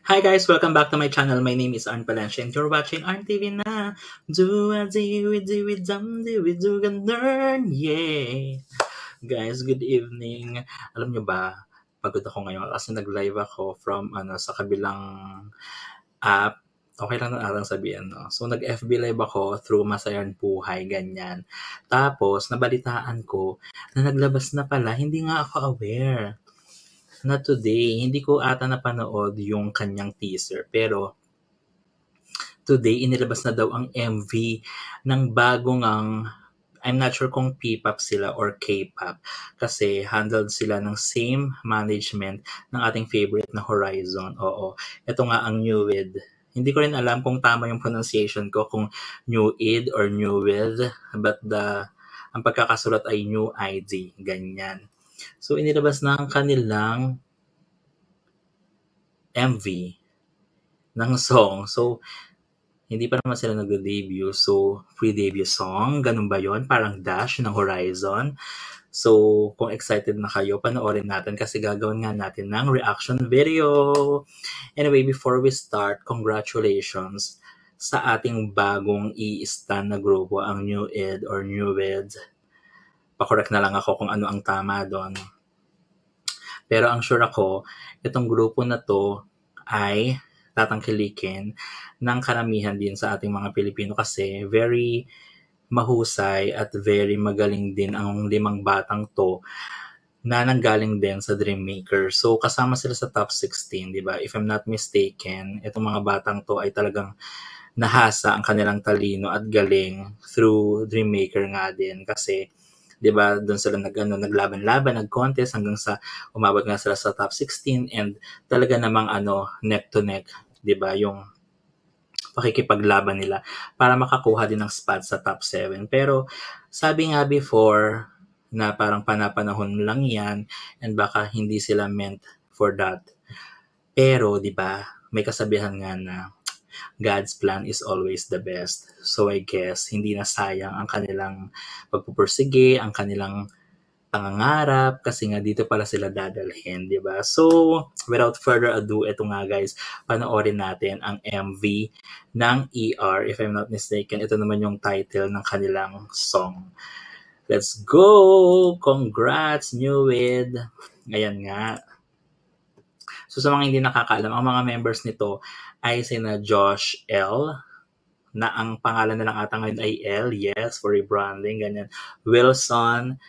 Hi guys, welcome back to my channel. My name is Arn Palancia and you're watching Arn TV na. Do a do it dum do it do learn. Yeah. Guys, good evening. Alam nyo ba, pagod ako ngayon kasi nag-live ako from sa kabilang app. Okay lang na atang sabihin, no? So, nag-FB live ako through Masayan Buhay, ganyan. Tapos, nabalitaan ko na naglabas na pala, hindi nga ako aware na today, hindi ko ata napanood yung kanyang teaser. Pero, today, inilabas na daw ang MV ng bagong I'm not sure kung P-pop sila or K-pop kasi handled sila ng same management ng ating favorite na Horizon. Oo, ito nga ang New Id. Hindi ko rin alam kung tama yung pronunciation ko, kung New Id or New Id, but ang pagkakasulat ay New ID, ganyan. So, inilabas na ang kanilang MV ng song. So, hindi pa naman sila nag-debut. So, pre-debut song. Ganun ba yon? Parang Dash ng Horizon. So, kung excited na kayo, panoorin natin kasi gagawin nga natin ng reaction video. Anyway, before we start, congratulations sa ating bagong i-stan na grupo, ang New Id or New Id. Pa-correct na lang ako kung ano ang tama doon. Pero ang sure ako, itong grupo na to ay tatangkilikin ng karamihan din sa ating mga Pilipino kasi very mahusay at very magaling din ang 5 batang to na nanggaling din sa Dreammaker. So kasama sila sa top 16, di ba? If I'm not mistaken, itong mga batang to ay talagang nahasa ang kanilang talino at galing through Dreammaker nga din kasi 'di ba doon sila naglaban-laban, nag-contest hanggang sa umabot nga sila sa top 16 and talaga namang neck to neck, 'di ba, yung pakikipaglaban nila para makakuha din ng spot sa top 7. Pero sabi nga before na parang panapanahon lang 'yan and baka hindi sila meant for that. Pero 'di ba, may kasabihan nga na God's plan is always the best. So I guess hindi na sayang ang kanilang pagpupursige, ang kanilang pangangarap kasi nga dito pala sila dadalhin, di ba? So, without further ado, ito nga guys, panoorin natin ang MV ng ER. If I'm not mistaken, ito naman yung title ng kanilang song. Let's go! Congrats, New Id! Ayan nga. So, sa mga hindi nakakaalam, ang mga members nito ay sina Josh L, na ang pangalan na lang ata ngayon ay L, yes, for rebranding, ganyan. Wilson,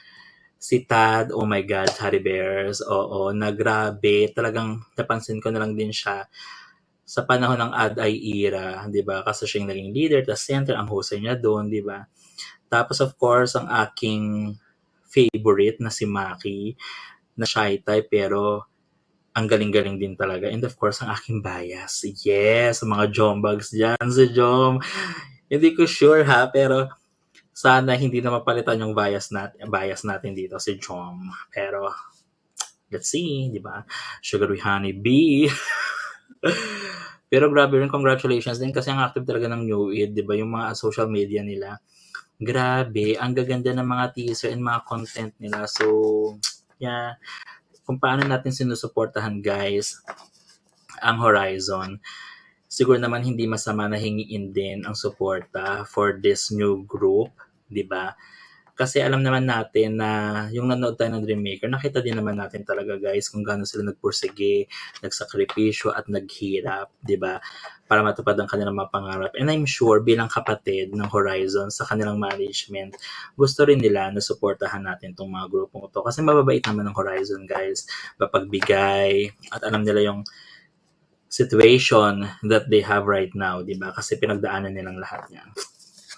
si Tad, oh my God, Harry Bears, oo, na grabe, talagang napansin ko na lang din siya sa panahon ng Ad-Ay era, di ba? Kasi siya yung naging leader, the center, ang husay niya doon, di ba? Tapos of course, ang aking favorite na si Maki, na shy type pero ang galing-galing din talaga. And of course, ang aking bias. Yes, mga Jombags dyan. Si Jom, hindi ko sure ha, pero sana hindi na mapalitan yung bias natin dito, si Jom. Pero, let's see, di ba? Sugary Honey Bee. Pero grabe rin, congratulations din kasi ang active talaga ng New Id, di ba? Yung mga social media nila. Grabe, ang gaganda ng mga teaser and mga content nila. So, yeah, kung paano natin sinusuportahan guys ang Horizon, siguro naman hindi masama na hingiin din ang suporta for this new group, di ba? Kasi alam naman natin na yung nanood tayo ng Dreammaker, nakita din naman natin talaga guys kung gaano sila nagpursige, nagsakripisyo at naghirap, di ba? Para matupad ang kanilang mga pangarap. And I'm sure bilang kapatid ng Horizon sa kanilang management, gusto rin nila na suportahan natin tong mga grupong ito. Kasi mababait naman ng Horizon guys, mapagbigay, at alam nila yung situation that they have right now, di ba? Kasi pinagdaanan nilang lahat niyan.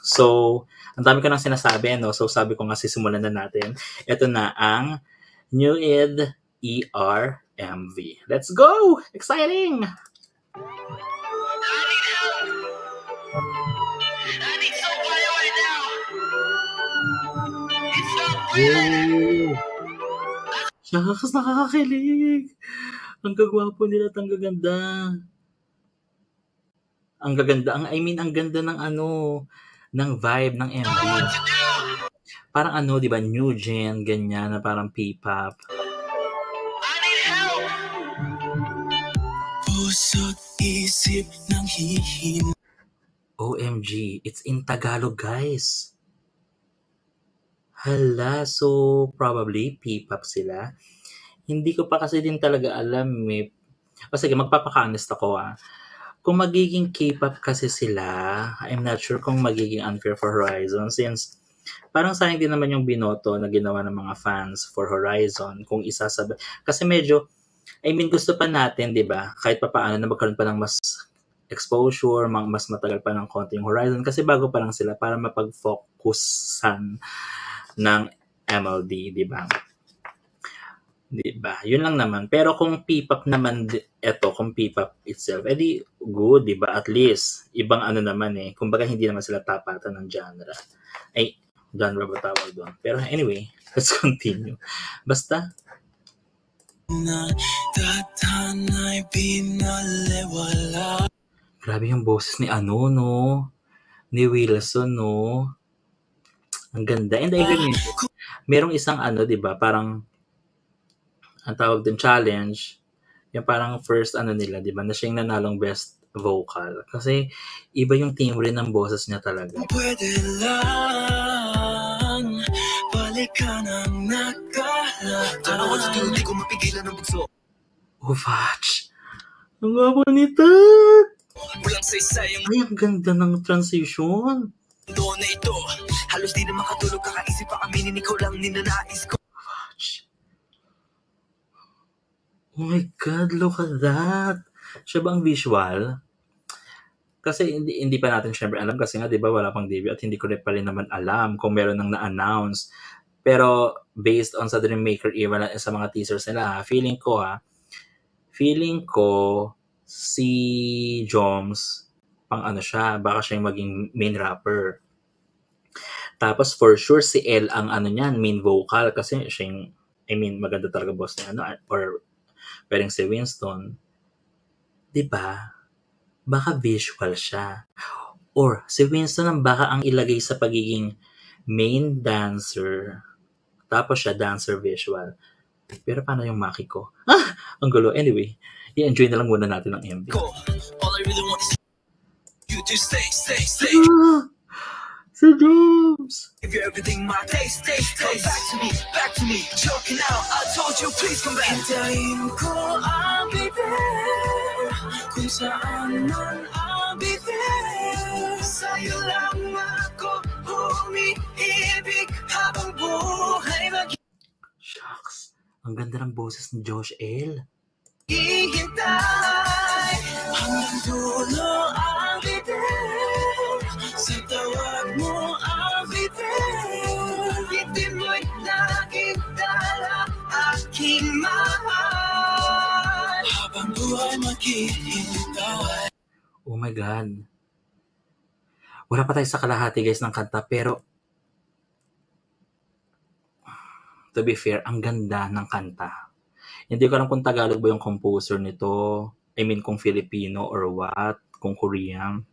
So, ang dami ko nang sinasabi, no? So, sabi ko nga sisimulan na natin. Ito na ang New Id ER MV. Let's go! Exciting! Shucks, nakakakilig! Ang gagwapo nila at ang gaganda. Ang gaganda, ang ganda ng ng vibe ng MV. Parang di ba, new gen, ganyan, na parang P-pop. Puso't Isip ng hihim. OMG, it's in Tagalog, guys. Hala, so probably P-pop sila. Hindi ko pa kasi din talaga alam eh. O sige, magpapaka-honest ako Kung magiging K-pop kasi sila, I'm not sure kung magiging unfair for Horizon since parang sayang din naman yung binoto na ginawa ng mga fans for Horizon kung isasabay. Kasi medyo, gusto pa natin, di ba? Kahit pa paano na magkaroon pa ng mas exposure, mas matagal pa ng konting Horizon kasi bago pa lang sila para mapag-focusan ng MLD, di ba? Di ba? Yun lang naman. Pero kung P-pop naman, kung P-pop itself, edi good, di ba? At least, ibang ano naman kumbaga hindi naman sila tapatan ng genre. Genre ba tawag doon? Pero anyway, let's continue. Basta, grabe yung boses ni ni Wilson, no? Ang ganda. And I remember, merong isang di ba, parang ang tawag din challenge, yung parang first nila, di ba, na siya yung nanalong best vocal. Kasi iba yung timbre ng boses niya talaga. Pwede lang, balikan ang nakalala. Hindi ko mapigilan ng bugso. Fudge! Ang gabo nito! Ay, ang ganda ng transition. Doon na ito, halos di na makatulog kakaisip pa aminin, ikaw lang ninanais ko. Fudge! Oh my God, look at that! Siya ba ang visual? Kasi hindi pa natin syempre alam kasi nga 'di ba wala pang debut at hindi ko rin pa rin naman alam kung meron nang na-announce. Pero based on sa Dreammaker era sa mga teasers nila, feeling ko si Joms pang siya, baka siya yung maging main rapper. Tapos for sure si L ang niyan, main vocal kasi siya yung maganda talaga boss niya or parang si Winston. 'Di ba? Baka visual siya. Or si Winston ang baka ang ilagay sa pagiging main dancer. Tapos siya dancer visual. Pero paano yung Maki ko? Ang gulo. Anyway, i-enjoy na lang muna natin ang MV. All I really want is you to stay. Si James! If you're everything my taste. Come back to me, choking out. I told you, please come back. Hintayin ko, I'll be there. Kung saan man, I'll be there. Sa'yo lang ako umiibig habang buhay Shucks, ang ganda ng boses ni Josh L. Ihintay hanggang dulo, I'll be there. Sa tawag mo, I'll be there. Hindi mo'y laging dala aking mahal. Habang buhay maghihintay. Oh my God. Wala pa tayo sa kalahati guys ng kanta pero to be fair, ang ganda ng kanta. Hindi ko alam kung Tagalog ba yung composer nito. Kung Filipino or what. Kung Korean.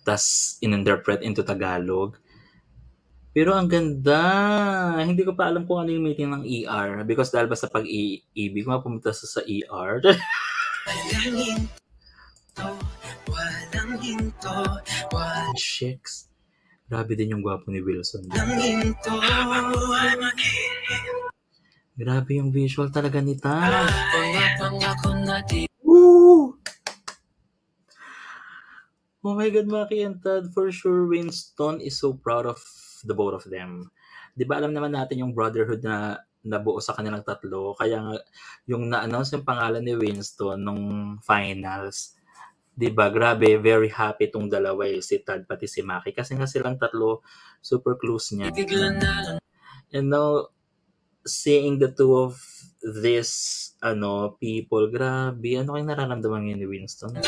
Tas in-interpret into Tagalog. Pero ang ganda. Hindi ko pa alam kung ano yung meeting ng ER. Because dahil ba sa pag-ibig, pumunta sa ER. Shicks. Grabe din yung gwapo ni Wilson. Grabe yung visual talaga nita. Woo! Oh my God, Maki and Tad, for sure Winston is so proud of the both of them. Di ba alam naman natin yung brotherhood na nabuo sa kanilang tatlo, kaya nga yung na-announce yung pangalan ni Winston nung finals, di ba grabe, very happy tong dalawa si Tad pati si Maki kasi nga silang tatlo super close niya. And now, seeing the two of this people, grabe, ano kayong nararamdaman ngayon ni Winston? Di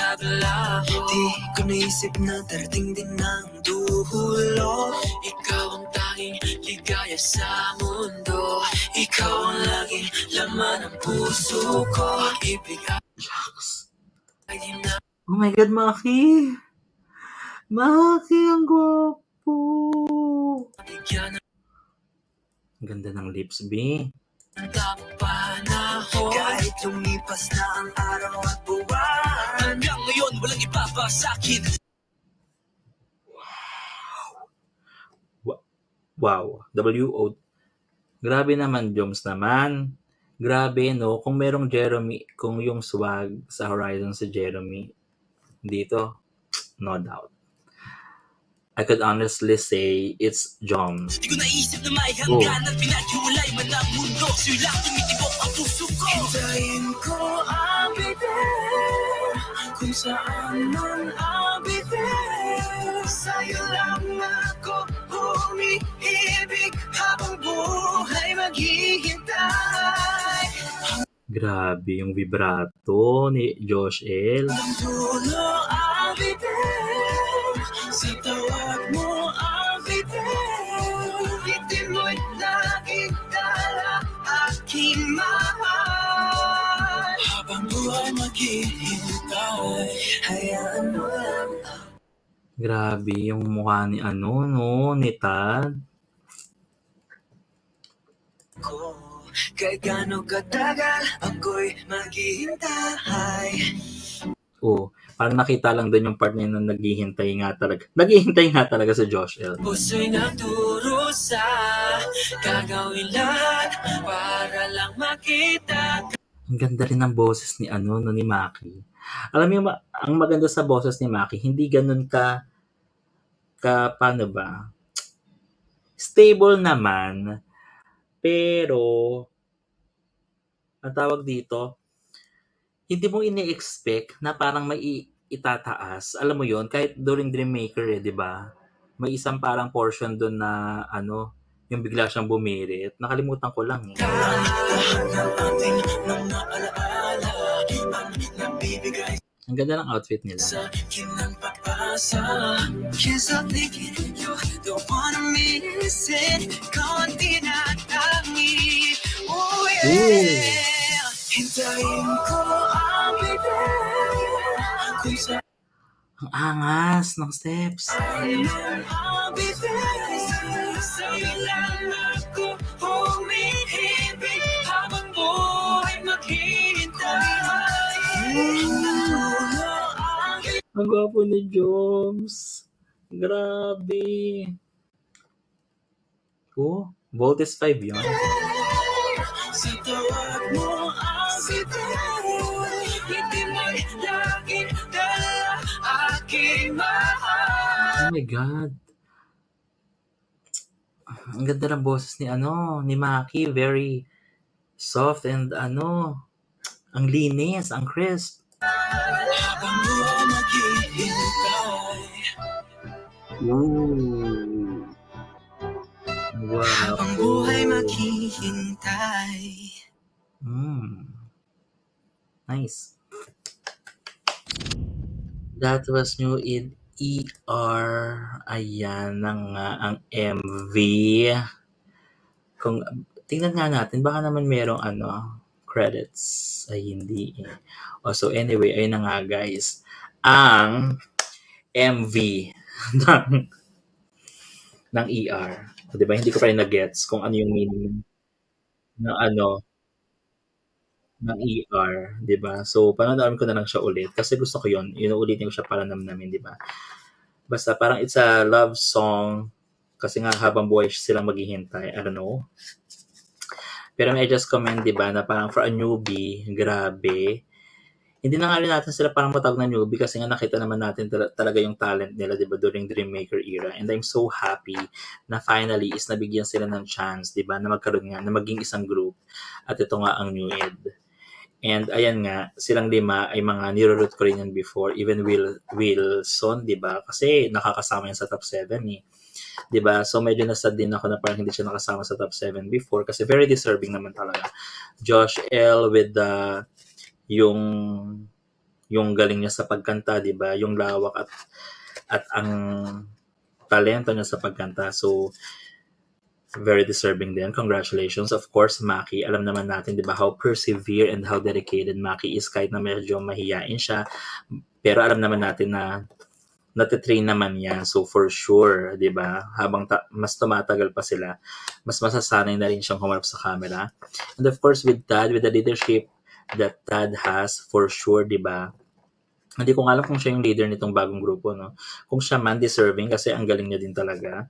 ko naisip na darating din ng dulo. Ikaw ang tanging ligaya sa mundo. Ikaw ang laging laman ng puso ko. Shucks. Oh my God, Maki! Maki, ang gwapo! Ang ganda ng lips, B. Kahit lumipas na ang araw at buwan, ba sa'kin? Wow, W.O. Grabe naman, Joms naman. Grabe, no? Kung merong Jeremy, kung yung swag sa Horizon si Jeremy, dito, no doubt. I could honestly say it's Joms. Di ko naisip na may hanggan at pinaghiwalay man ang mundo. Sa'yo lang tumitibok ang puso ko. Hintayin ko ang biter, kung saan man ang biter. Sa'yo lang ako umiibig habang buhay maghihintay. Grabe yung vibrato ni Josh L. Ang dulo ang biter, sa tawag mo ang biter. Hindi mo'y laging dala aking mahal. Habang buhay maghihintay, hayaan mo lang. Grabe yung mukha ni ni Tad. Kahit gano'ng katagal, ako'y maghihintay. Parang nakita lang doon yung part niya na naghihintay nga talaga sa Josh L. Puso'y nagdurusa, gagawin lahat para lang makita. Ang ganda rin ng boses ni ni Maki. Alam mo, ang maganda sa boses ni Maki, hindi ganun ka paano ba? Stable naman, pero ang tawag dito, hindi mo ini-expect na parang may itataas. Alam mo yon, kahit during Dreammaker, di ba? May isang parang portion doon na yung bigla siyang bumirit. Nakalimutan ko lang eh. Ang ganda ng outfit nila. Ang angas ng steps. Ang gwapo ni Joms. Grabe. Voltes 5 yun. Oh my God. Ang ganda ng boses ni ni Maki. Very soft and ang linis, ang crisp. Ooh. Wow. Ang buhay maghihintay. Nice. That was new in ER. Ayan na nga ang MV. Kung tingnan nga natin, baka naman merong credits. Ay, hindi eh. So anyway, ayun na nga guys. Ang MV ng ER. Diba? Hindi ko pa rin na-gets kung ano yung meaning ng ER, diba? So, panonoodin ko na lang siya ulit kasi gusto ko yun. Inuulitin ko siya para namnamin, diba? Basta parang it's a love song kasi nga habang buhay silang maghihintay. I don't know. Pero may just comment, diba, na parang for a newbie, grabe. Hindi na nga rin natin sila parang matawag na newbie kasi nga nakita naman natin talaga yung talent nila, diba, during Dreammaker era. And I'm so happy na finally is nabigyan sila ng chance, diba, na magkaroon nga, na maging isang group. At ito nga ang New Ed. And ayan nga, silang 5 ay mga niro-root ko rin yan before. Even Wilson, diba, kasi nakakasama yan sa top 7 eh. Diba? So medyo nasad din ako na parang hindi siya nakasama sa top 7 before kasi very deserving naman talaga. Josh L with yung galing niya sa pagkanta, diba? Yung lawak at ang talento niya sa pagkanta. So very deserving din. Congratulations. Of course, Maki, alam naman natin, diba, how persevere and how dedicated Maki is kahit na medyo mahiyain siya. Pero alam naman natin na natitrain naman yan. So for sure, di ba, habang mas tumatagal pa sila, mas masasanay na rin siyang humarap sa camera. And of course, with Tad, with the leadership that Tad has, for sure, di ba, Hindi ko nga alam kung siya yung leader nitong bagong grupo, no? Kung siya man, deserving kasi ang galing niya din talaga.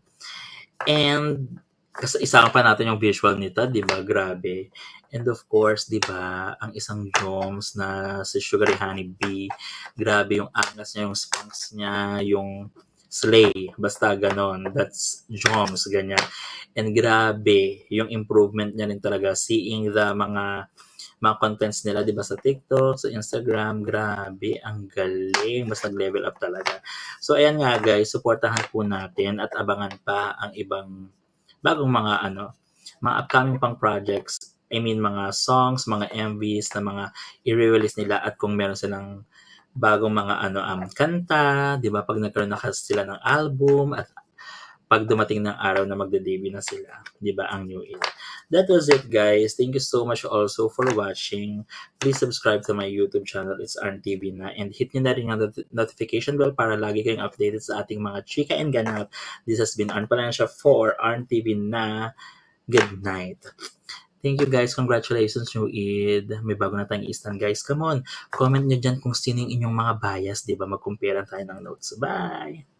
And kasi isama pa natin yung visual nito, 'di ba? Grabe. And of course, 'di ba, ang isang Joms na si Sugary Honey B, grabe yung angas niya, yung spunks niya, yung slay, basta ganon. That's Joms, ganyan. And grabe, yung improvement niya rin talaga, seeing the mga contents nila, 'di ba, sa TikTok, sa Instagram, grabe, ang galing, mas nag-level up talaga. So ayan nga guys, suportahan po natin at abangan pa ang ibang bagong mga upcoming pang projects. I mean, mga songs, mga MVs na mga i-release nila at kung meron silang bagong mga kanta, 'di ba? Pag nagkaroon na kasi sila ng album at pag dumating ng araw na magde-debut na sila, 'di ba, ang New Year. That was it, guys. Thank you so much also for watching. Please subscribe to my YouTube channel. It's RNTV na. And hit nyo na rin ang notification bell para lagi kayong updated sa ating mga chika and ganap. This has been Arn Palancia for RNTV na. Good night. Thank you guys. Congratulations, New Eid. May bago na tayong Eastan, guys. Come on. Comment nyo dyan kung sino yung inyong mga bias, di ba? Mag-compare tayo ng notes. Bye!